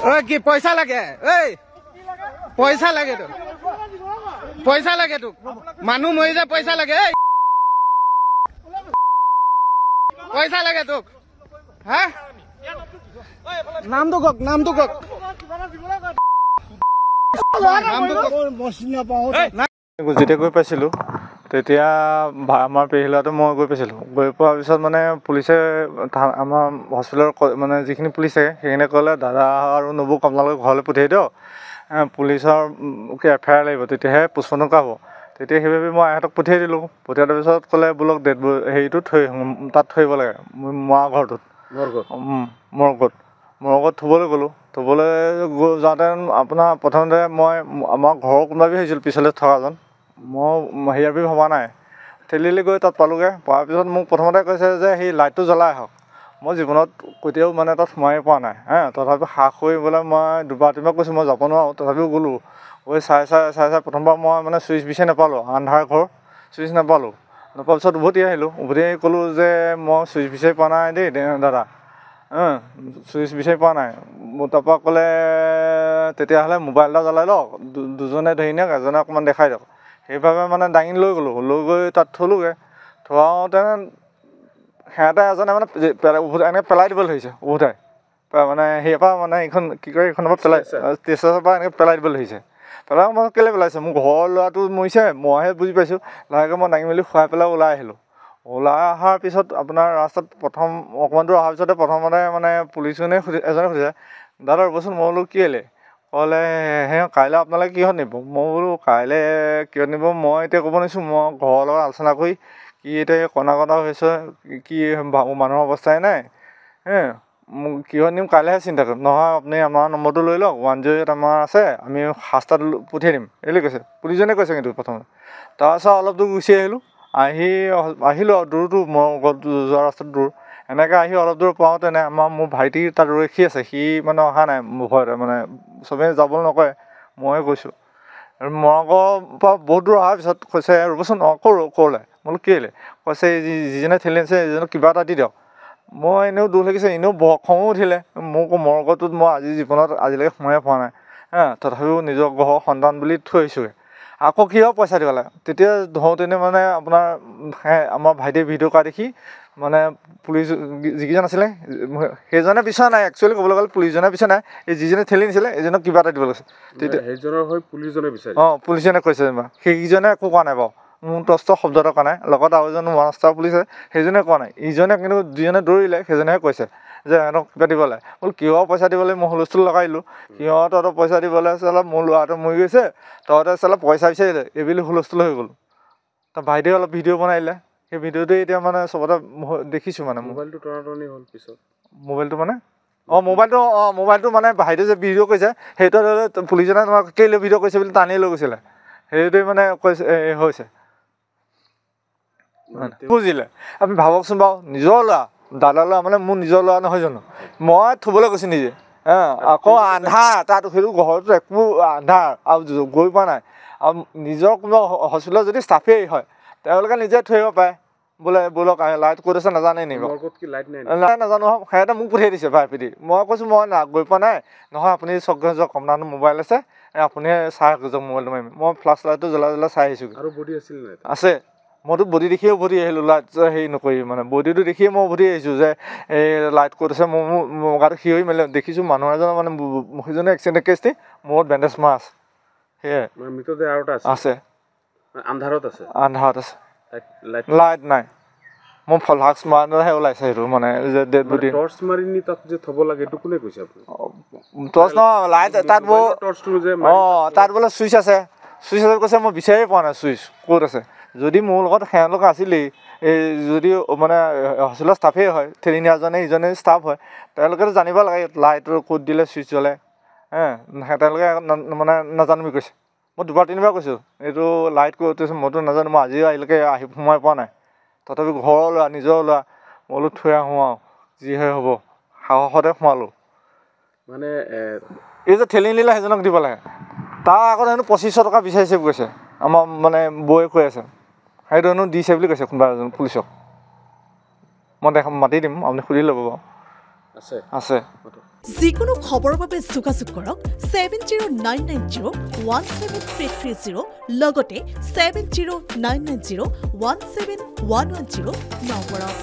ঐ কি পইচা লাগে ঐ পইচা লাগে তোক পইচা লাগে তোক মানুহ মৰি যায় পইচা লাগে ঐ পইচা লাগে তোক হা নামটো কক নামটো কক যেতিয়া গৈ পাইছিলোঁ তেতিয়া আমাৰ পেহিলাটো মই গৈ পাইছিলোঁ গৈ পোৱাৰ পিছত মানে পুলিচে আমাৰ হস্পিটেলৰ মানে যিখিনি পুলিচ থাকে সেইখিনি ক'লে দাদা আৰু নবৌক আপোনালোকে ঘৰলৈ পঠিয়াই দিয়ক পুলিচৰ এফআইআৰ লাগিব তেতিয়াহে পোষ্টমৰ্টম কৰা হ'ব তেতিয়া সেইবাবে মই ইহঁতক পঠিয়াই দিলোঁ পঠিয়াই দিয়াৰ পিছত ক'লে বোলক ডেড হেৰিটো তাত থৈ আহিব লাগে মৰা ঘৰটোত মৰগত থ'বলৈ গ'লোঁ থ'বলৈ যাওঁতে আপোনাৰ প্ৰথমতে মই আমাৰ ঘৰৰ কোনোবা বি হৈছিলোঁ পিছলৈ থকাজন মই হেৰিয়াৰ বি ভবা নাই ঠেলিলি গৈ তাত পালোঁগৈ পোৱাৰ পিছত মোক প্ৰথমতে কৈছে যে সেই লাইটটো জ্বলাই আহক মই জীৱনত কেতিয়াও মানে তাত সোমাই পোৱা নাই তথাপিও সাহ কৰিবলৈ মই দুবাৰ তিনিবাৰ কৈছোঁ মই যাব নোৱাৰোঁ তথাপিও গ'লোঁ গৈ চাই প্ৰথমবাৰ মই মানে চুইচ বিচাৰি নাপালোঁ আন্ধাৰ ঘৰ চুইচ নাপালোঁ নোপোৱাৰ পিছত উভতি আহিলোঁ উভতি আহি ক'লোঁ যে মই চুইচ বিচাৰি পোৱা নাই দেই দাদা চুইচ বিচাৰি পোৱা নাই তাৰপৰা ক'লে তেতিয়াহ'লে মোবাইল এটা জ্বলাই লওক দুজনে ধৰি নিয়ক এজনে অকণমান দেখাই দিয়ক সেইবাবে মানে দাঙি লৈ গ'লোঁ লৈ গৈ তাত থ'লোগৈ থোৱাওঁতে সিহঁতে এজনে মানে এনেকৈ পেলাই দিবলৈ ধৰিছে উভতাই মানে সেইয়াৰ পৰা মানে এইখন কি কয় এইখনৰ পৰা পেলাই ষ্টেচনৰ পৰা এনেকৈ পেলাই দিবলৈ ধৰিছে পেলাই মই কেলৈ পেলাইছে মোৰ ঘৰৰ ল'ৰাটো মৰিছে মইহে বুজি পাইছোঁ লাহেকৈ মই দাঙি মেলি খুৱাই পেলাই ওলাই আহিলোঁ ওলাই অহাৰ পিছত আপোনাৰ ৰাস্তাত প্ৰথম অকণমান দূৰ অহাৰ পিছতে প্ৰথমতে মানে পুলিচজনে এজনে সুধিছে দাদা ৰ'বচোন মই বোলো কেলৈ ক'লে কাইলৈ আপোনালোকে কিহত নিব মই বোলো কাইলৈ কিহত নিব মই এতিয়া ক'ব নোৱাৰিছোঁ মই ঘৰৰ লগত আলোচনা কৰি কি এতিয়া কণা হৈছে কি মানুহৰ অৱস্থাই নাই কিহত নিম কাইলৈহে চিন্তা কৰিম নহয় আপুনি আমাৰ নম্বৰটো লৈ লওক 108 আমাৰ আছে আমি 7টাত পঠিয়াই দিম এইবুলি কৈছে পুলিচজনে কৈছে কিন্তু প্ৰথমতে তাৰপিছত অলপ দূৰ গুচি আহিলোঁ আৰু দূৰটো যোৱা ৰাস্তাত দূৰ এনেকৈ আহি অলপ দূৰ পাওঁতেনে মোৰ ভাইটি তাত ৰখি আছে সি মানে অহা নাই ভয়তে মানে চবেই যাবলৈ নকয় ময়ে গৈছোঁ আৰু মৰগৰ পৰা বহুত দূৰ অহাৰ পিছত কৈছে ৰ'বচোন ক'লে বোলো কেলৈ কৈছে যিজনে ঠেলি আনিছে এইজনক কিবা এটা দি দিয়ক মই এনেও দূৰ লাগিছে এনেও খঙো উঠিলে মোক মৰগটোত মই জীৱনত আজিলৈকে সোমাই পোৱা নাই তথাপিও নিজৰ ঘৰৰ সন্তান বুলি থৈ আহিছোঁগৈ আকৌ কিয় পইচা দিব লাগে তেতিয়া ধৰোঁতেনে মানে আপোনাৰ আমাৰ ভাইটিয়ে ভিডিঅ' কৰা দেখি মানে পুলিচ যিকেইজন আছিলে সেইজনে বিচৰা নাই একচুৱেলি ক'বলৈ গ'লে পুলিচজনে বিচৰা নাই এই যিজনে ঠেলি নিছিলে এইজনক কিবা এটা দিব লাগিছে তেতিয়া সেইজনৰ হৈ পুলিচজনে বিচাৰে পুলিচজনে কৈছে যেনিবা সেইকেইজনে একো কোৱা নাই বাৰু মোৰ টষ্ট শব্দ এটা কোৱা নাই লগত আৰু এজন মাষ্টাৰ পুলিচে সেইজনে কোৱা নাই ইজনে কিন্তু যিজনে দৌৰিলে সেইজনেহে কৈছে যে সিহঁতক কিবা দিব লাগে বোলো কিয় পইচা দিবলৈ মই হুলস্থুল লগাই দিলোঁ সিহঁতক পইচা দিবলৈ চালে মোৰ ল'ৰাটো মৰি গৈছে তহঁতে চালে পইচা বিচাৰিলে এইবুলি হুলস্থুল হৈ গ'ল তাৰ ভাইটিয়ে অলপ ভিডিঅ' বনাই দিলে সেই ভিডিঅ'টোৱে এতিয়া মানে চবতে দেখিছোঁ মানে মোবাইলটো টনাটনি হ'ল পিছত মোবাইলটো মানে মোবাইলটো মানে ভাইটিয়ে যে ভিডিঅ' কৰিছে সেইটো পুলিচজনে তোমাক কেলৈ ভিডিঅ' কৰিছে বুলি টানি লৈ গৈছিলে সেইটোৱে মানে কৈছে হৈছে বুজিলে আপুনি ভাবকচোন বাৰু নিজৰ ল'ৰা দাদা ল'ৰা মানে মোৰ নিজৰ ল'ৰা নহয় জানো মই থ'বলৈ গৈছোঁ নিজে আকৌ আন্ধাৰ তাত সেইটো ঘৰটো একো আন্ধাৰ আৰু গৈ পোৱা নাই আৰু নিজৰ কোনোবা হস্পিটেলত যদি ষ্টাফেই হয় তেওঁলোকে নিজে থৈ আহিব পাৰে বোলক লাইট ক'ত আছে নাজানে নি নাজানো সিহঁতে মোক পঠিয়াই দিছে ভাই পিটি মই কৈছোঁ মই গৈ পোৱা নাই নহয় আপুনি চক যাওক কম দামী মোবাইল আছে আপুনিহে চাই যাওক মোবাইলটো মাৰিম মই ফ্লাছ লাইটটো জ্বলাই চাই আহিছোঁ আৰু বডি আছিল আছে মইতো বডি দেখিয়ে উভতি আহিলোঁ লাইট হেৰি নকৰি মানে বডিটো দেখিয়ে মই উভতি আহিছোঁ যে এই লাইট ক'ত আছে মোৰ গাটো সিঁয়ৰি মেলি দেখিছোঁ মানুহ এজনৰ মানে সেইজনে এক্সিডেণ্ট কেছ দি মূৰত বেণ্ডেজ মাৰা আছে সেয়াই মৃতদেহ আৰু এটা আছে আন্ধাৰত আছে লাইট নাই মোৰ ফ্লাক্স মাৰিহে ওলাইছে সেইটো মানে যে ডেড বডি টৰ্চ মাৰি নি তাত যে থ'ব লাগে এইটো কোনে কৈছে আপুনি টৰ্চ নহয় লাইট তাত তাত বোলে চুইচ আছে কৈছে মই বিচাৰিয়ে পোৱা নাই চুইচ ক'ত আছে যদি মোৰ লগত তেওঁলোক আছিলেই এই যদি মানে হস্পিটেলৰ ষ্টাফেই হয় ঠেলি নিয়াজনে ইজনে ষ্টাফ হয় তেওঁলোকেতো জানিব লাগে লাইটৰ ক'ত দিলে চুইচ জ্বলে তেওঁলোকে মানে নাজানো বুলি কৈছে মই দুবাৰ তিনিবাৰ কৈছোঁ এইটো লাইট ক'ত আছে মইতো নাজানো মই আজিও আহিলৈকে সোমাই পোৱা নাই তথাপি ঘৰৰ ল'ৰা নিজৰ ল'ৰা মই বোলো থৈ আহোঁ আৰু যিহে হ'ব সাহসতে সোমালোঁ মানে এই যে ঠেলি নিলে সেইজনক দিব লাগে তাৰ আগত হেনো 2500 টকা বিচাৰিছে বুলি কৈছে আমাৰ মানে বৌয়ে কৈ আছে সেইটো হেনো দিছে বুলি কৈছে কোনোবা এজন পুলিচক মই মাতি দিম আপুনি সুধি ল'ব বাৰু আছে আছে যিকোনো খবৰৰ বাবে যোগাযোগ কৰক 7099017330 লগতে 7099017110 নম্বৰত